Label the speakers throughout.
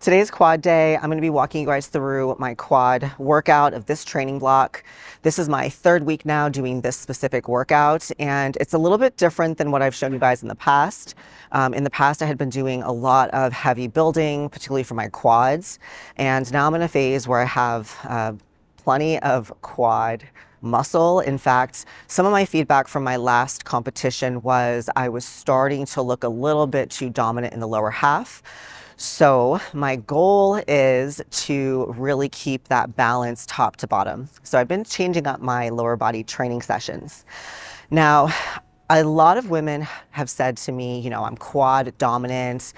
Speaker 1: Today's quad day. I'm going to be walking you guys through my quad workout of this training block. This is my third week now doing this specific workout, and it's a little bit different than what I've shown you guys in the past. In the past, I had been doing a lot of heavy building, particularly for my quads, and now I'm in a phase where I have plenty of quad muscle. In fact, some of my feedback from my last competition was I was starting to look a little bit too dominant in the lower half. So my goal is to really keep that balance top to bottom. So I've been changing up my lower body training sessions. Now, a lot of women have said to me, I'm quad dominant,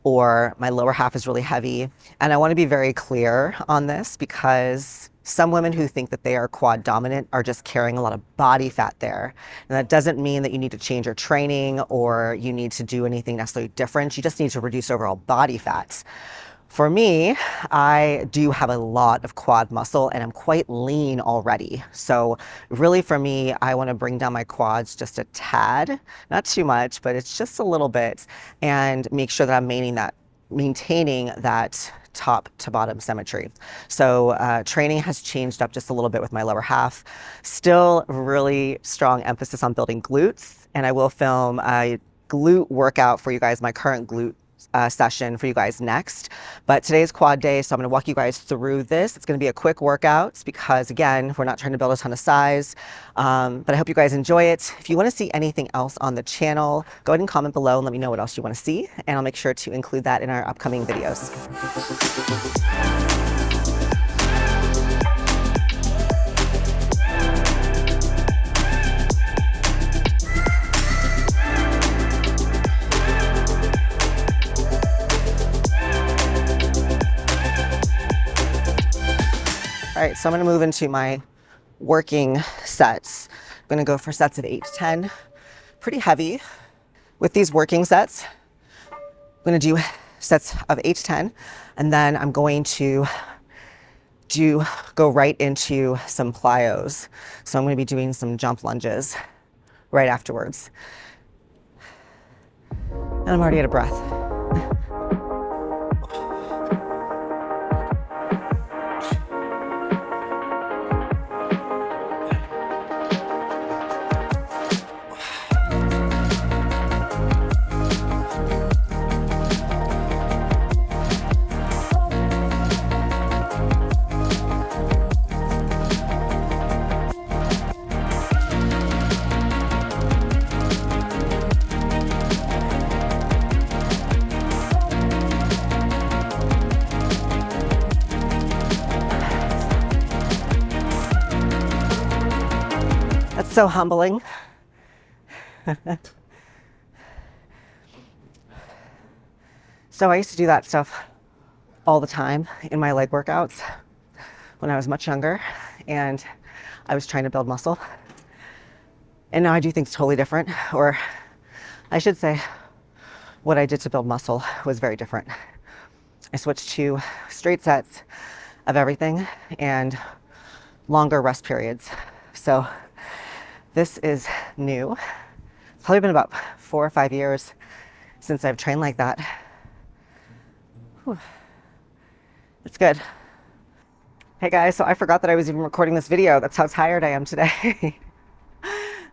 Speaker 1: or my lower half is really heavy. And I want to be very clear on this because some women who think that they are quad dominant are just carrying a lot of body fat there. And that doesn't mean that you need to change your training or you need to do anything necessarily different. You just need to reduce overall body fat. For me, I do have a lot of quad muscle and I'm quite lean already. So really for me, I want to bring down my quads just a tad, not too much, but it's just a little bit, and make sure that I'm maintaining that top to bottom symmetry. So training has changed up just a little bit with my lower half. Still really strong emphasis on building glutes, and I will film a glute workout for you guys, my current glute session for you guys next. But today's quad day, so I'm going to walk you guys through this. It's going to be a quick workout because, again, we're not trying to build a ton of size, but I hope you guys enjoy it. If you want to see anything else on the channel, go ahead and comment below and let me know what else you want to see, and I'll make sure to include that in our upcoming videos. All right, so I'm going to move into my working sets. I'm going to go for sets of 8 to 10, pretty heavy. With these working sets, I'm going to do sets of 8 to 10, and then I'm going to go right into some plyos. So I'm going to be doing some jump lunges right afterwards. And I'm already out of breath. That's so humbling. So I used to do that stuff all the time in my leg workouts when I was much younger and I was trying to build muscle. And now I do things totally different, or I should say what I did to build muscle was very different. I switched to straight sets of everything and longer rest periods. So this is new. It's probably been about 4 or 5 years since I've trained like that. Whew. It's good. Hey guys, so I forgot that I was even recording this video. That's how tired I am today.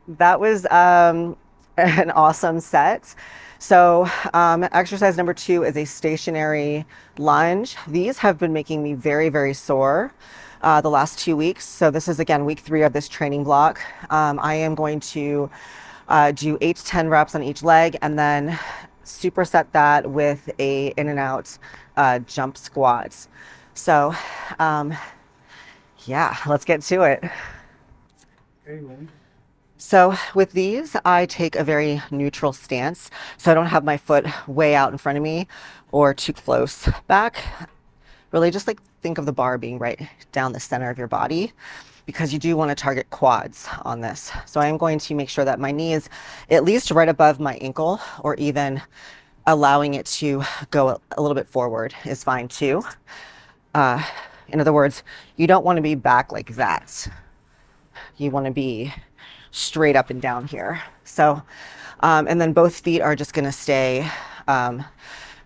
Speaker 1: That was an awesome set. So exercise number 2 is a stationary lunge. These have been making me very, very sore the last 2 weeks. So this is, again, week 3 of this training block. I am going to do 8 to 10 reps on each leg and then superset that with a in and out jump squats. So yeah, let's get to it. So with these, I take a very neutral stance. So I don't have my foot way out in front of me or too close back. Really just like think of the bar being right down the center of your body, because you do want to target quads on this. So I am going to make sure that my knee is at least right above my ankle, or even allowing it to go a little bit forward is fine too. In other words, you don't want to be back like that. You want to be straight up and down here. So, and then both feet are just going to stay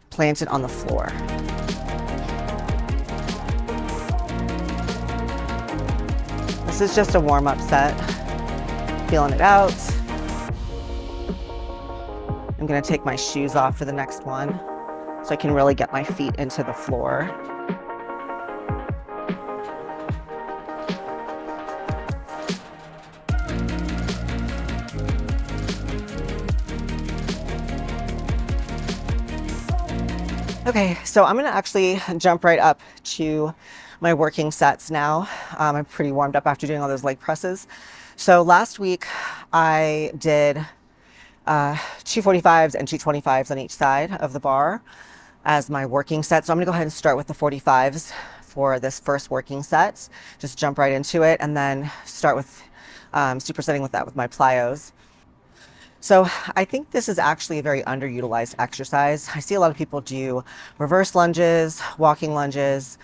Speaker 1: planted on the floor. This is just a warm-up set. Feeling it out. I'm gonna take my shoes off for the next one so I can really get my feet into the floor. Okay, so I'm gonna actually jump right up to my working sets now. I'm pretty warmed up after doing all those leg presses. So last week I did 245s and 225s on each side of the bar as my working set. So I'm gonna go ahead and start with the 45s for this first working set. Just jump right into it and then start with supersetting with that with my plyos. So I think this is actually a very underutilized exercise. I see a lot of people do reverse lunges, walking lunges,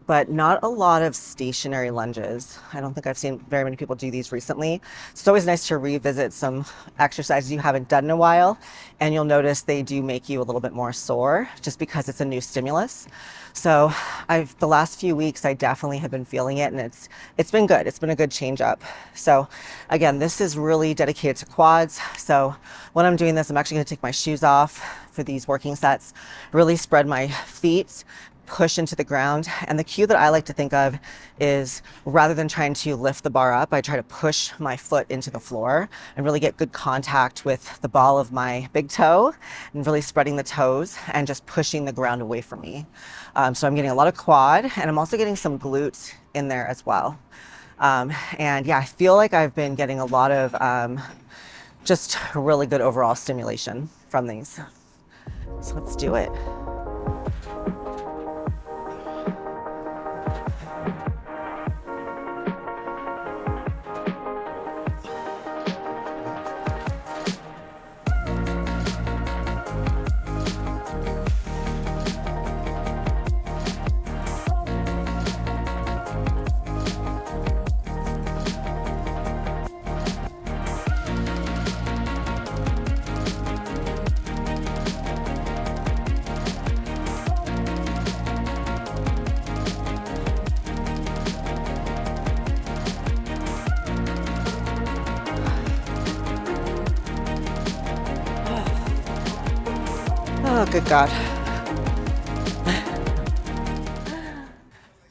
Speaker 1: but not a lot of stationary lunges. I don't think I've seen very many people do these recently. It's always nice to revisit some exercises you haven't done in a while, and you'll notice they do make you a little bit more sore just because it's a new stimulus. So the last few weeks I definitely have been feeling it, and it's been good. It's been a good change up. So again, this is really dedicated to quads. So when I'm doing this, I'm actually gonna take my shoes off for these working sets, really spread my feet, push into the ground. And the cue that I like to think of is rather than trying to lift the bar up, I try to push my foot into the floor and really get good contact with the ball of my big toe and really spreading the toes and just pushing the ground away from me. So I'm getting a lot of quad, and I'm also getting some glutes in there as well. And yeah, I feel like I've been getting a lot of just really good overall stimulation from these. So let's do it. Oh, good God.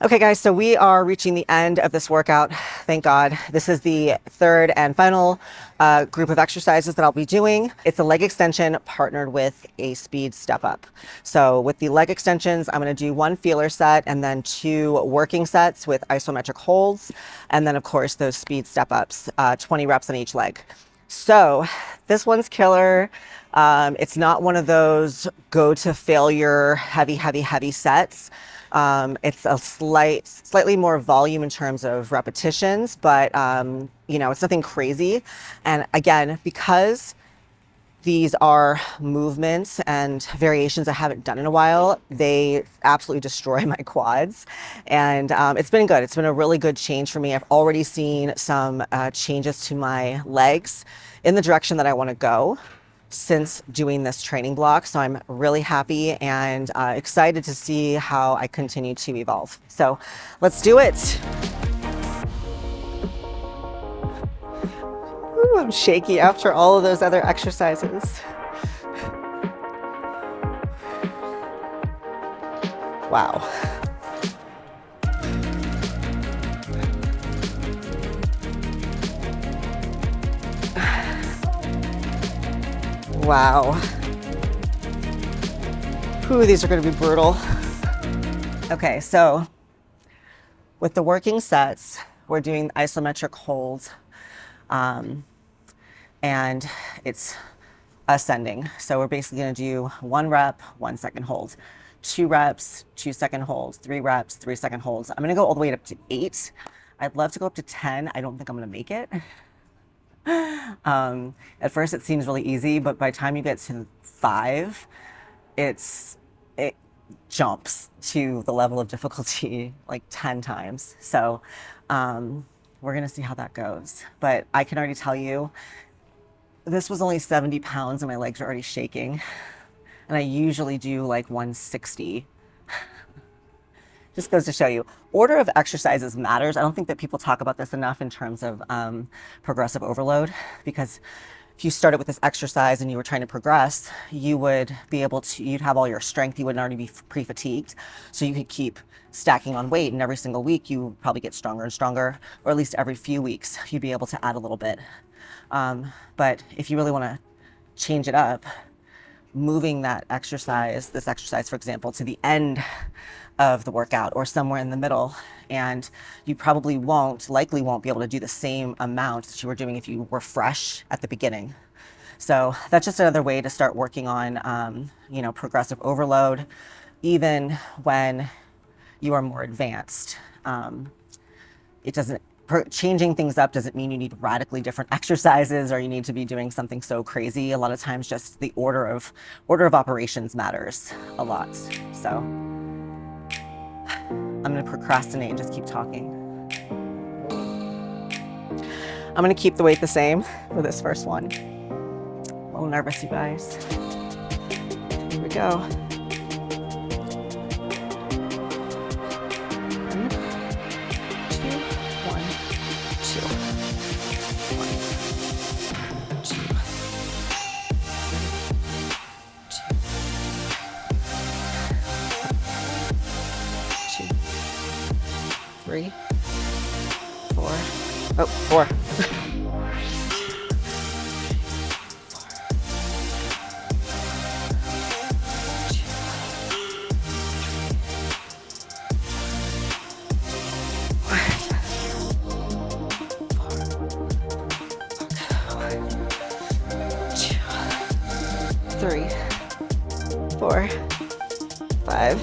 Speaker 1: Okay, guys, so we are reaching the end of this workout. Thank God. This is the third and final group of exercises that I'll be doing. It's a leg extension partnered with a speed step up. So with the leg extensions, I'm going to do one feeler set and then 2 working sets with isometric holds. And then, of course, those speed step ups, 20 reps on each leg. So this one's killer. It's not one of those go to failure heavy sets. It's a slightly more volume in terms of repetitions, but you know, it's nothing crazy. And again, because these are movements and variations I haven't done in a while, they absolutely destroy my quads. And it's been good. It's been a really good change for me. I've already seen some changes to my legs in the direction that I want to go since doing this training block. So I'm really happy and excited to see how I continue to evolve. So let's do it. Ooh, I'm shaky after all of those other exercises. Wow. Wow. Ooh, these are going to be brutal. Okay, so with the working sets, we're doing isometric holds, and it's ascending. So we're basically going to do 1 rep, 1 second hold, 2 reps, 2 second holds, 3 reps, 3 second holds. I'm going to go all the way up to 8. I'd love to go up to 10. I don't think I'm going to make it. At first it seems really easy, but by the time you get to 5, it jumps to the level of difficulty like 10 times. So we're gonna see how that goes. But I can already tell you, this was only 70 pounds and my legs are already shaking. And I usually do like 160. just goes to show you, order of exercises matters. I don't think that people talk about this enough in terms of progressive overload, because if you started with this exercise and you were trying to progress, you would be able to, you'd have all your strength, you wouldn't already be pre-fatigued. So you could keep stacking on weight, and every single week you probably get stronger and stronger, or at least every few weeks you'd be able to add a little bit. But if you really want to change it up, moving that exercise, this exercise, for example, to the end of the workout or somewhere in the middle, and you probably likely won't be able to do the same amount that you were doing if you were fresh at the beginning. So that's just another way to start working on, progressive overload, even when you are more advanced. Changing things up doesn't mean you need radically different exercises or you need to be doing something so crazy. A lot of times just the order of operations matters a lot. So I'm going to procrastinate and just keep talking. I'm going to keep the weight the same for this first one. A little nervous, you guys. Here we go. Three, four, oh, four. Three, four, five,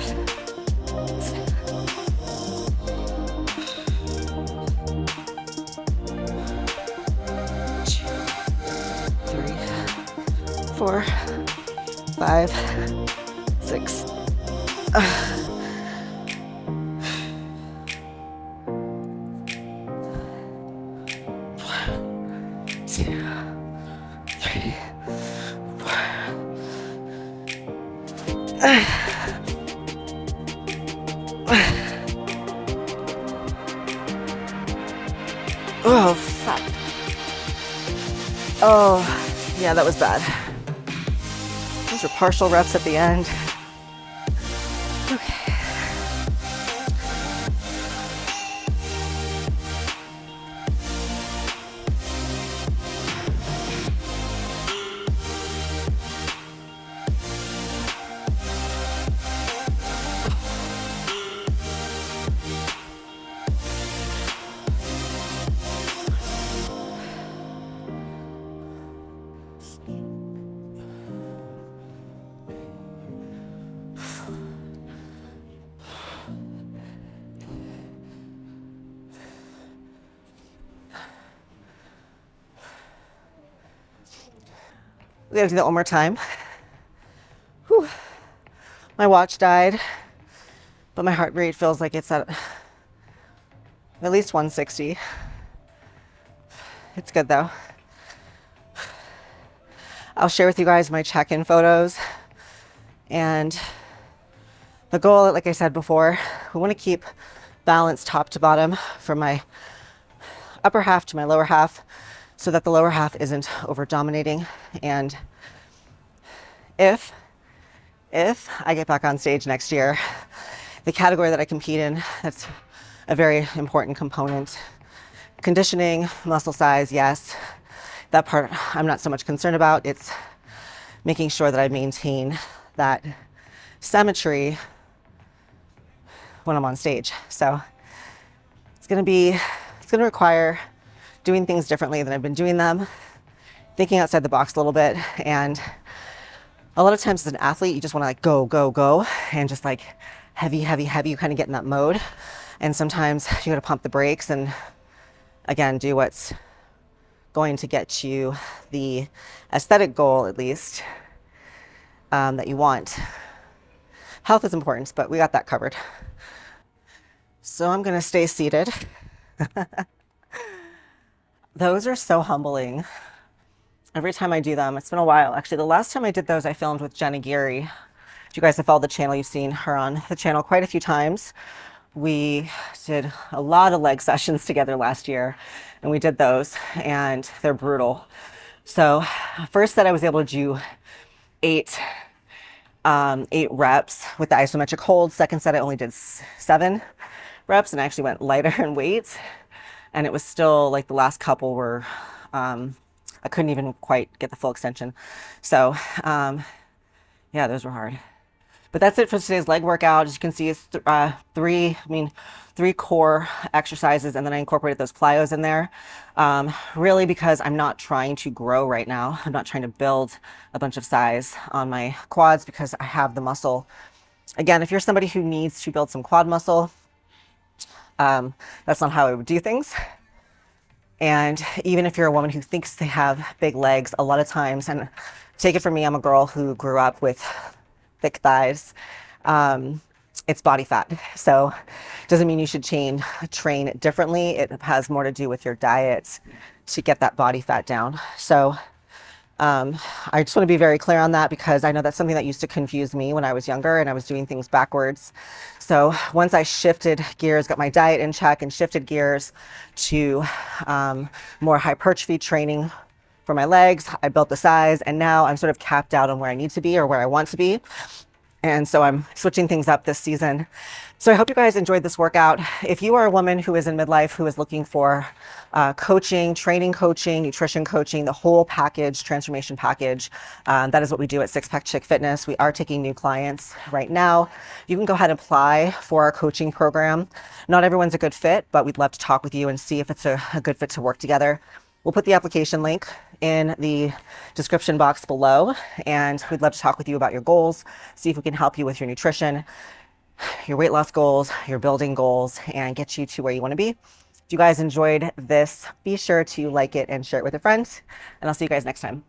Speaker 1: four, five, six. One, two, three, four. Oh, fuck. Oh, yeah, that was bad. Those are partial reps at the end. Okay. We gotta do that one more time. Whew. My watch died, but my heart rate feels like it's at least 160. It's good though. I'll share with you guys my check-in photos. And the goal, like I said before, we want to keep balance top to bottom from my upper half to my lower half, so that the lower half isn't over dominating. And if I get back on stage next year, the category that I compete in, that's a very important component. Conditioning, muscle size, yes. That part I'm not so much concerned about. It's making sure that I maintain that symmetry when I'm on stage. So it's gonna require doing things differently than I've been doing them, thinking outside the box a little bit. And a lot of times as an athlete, you just want to like go, go, go, and just like heavy, heavy, heavy, you kind of get in that mode. And sometimes you got to pump the brakes and again, do what's going to get you the aesthetic goal, at least, that you want. Health is important, but we got that covered. So I'm going to stay seated. Those are so humbling. Every time I do them, it's been a while. Actually, the last time I did those, I filmed with Jenna Geary. If you guys have followed the channel, you've seen her on the channel quite a few times. We did a lot of leg sessions together last year, and we did those, and they're brutal. So first set I was able to do eight 8 reps with the isometric hold. Second set I only did 7 reps, and I actually went lighter in weights, and it was still like the last couple were I couldn't even quite get the full extension. So yeah, those were hard. But that's it for today's leg workout. As you can see, it's three core exercises, and then I incorporated those plyos in there. Really because I'm not trying to grow right now. I'm not trying to build a bunch of size on my quads because I have the muscle. Again, if you're somebody who needs to build some quad muscle, that's not how I would do things. And even if you're a woman who thinks they have big legs, a lot of times, and take it from me, I'm a girl who grew up with thick thighs. It's body fat. So it doesn't mean you should train differently. It has more to do with your diet to get that body fat down. So I just want to be very clear on that because I know that's something that used to confuse me when I was younger and I was doing things backwards. So once I shifted gears, got my diet in check and shifted gears to more hypertrophy training for my legs, I built the size, and now I'm sort of capped out on where I need to be or where I want to be. And so I'm switching things up this season. So I hope you guys enjoyed this workout. If you are a woman who is in midlife, who is looking for coaching, training coaching, nutrition coaching, the whole package, transformation package, that is what we do at Six Pack Chick Fitness. We are taking new clients right now. You can go ahead and apply for our coaching program. Not everyone's a good fit, but we'd love to talk with you and see if it's a good fit to work together. We'll put the application link in the description box below, and we'd love to talk with you about your goals, see if we can help you with your nutrition, your weight loss goals, your building goals, and get you to where you want to be. If you guys enjoyed this, be sure to like it and share it with a friend, and I'll see you guys next time.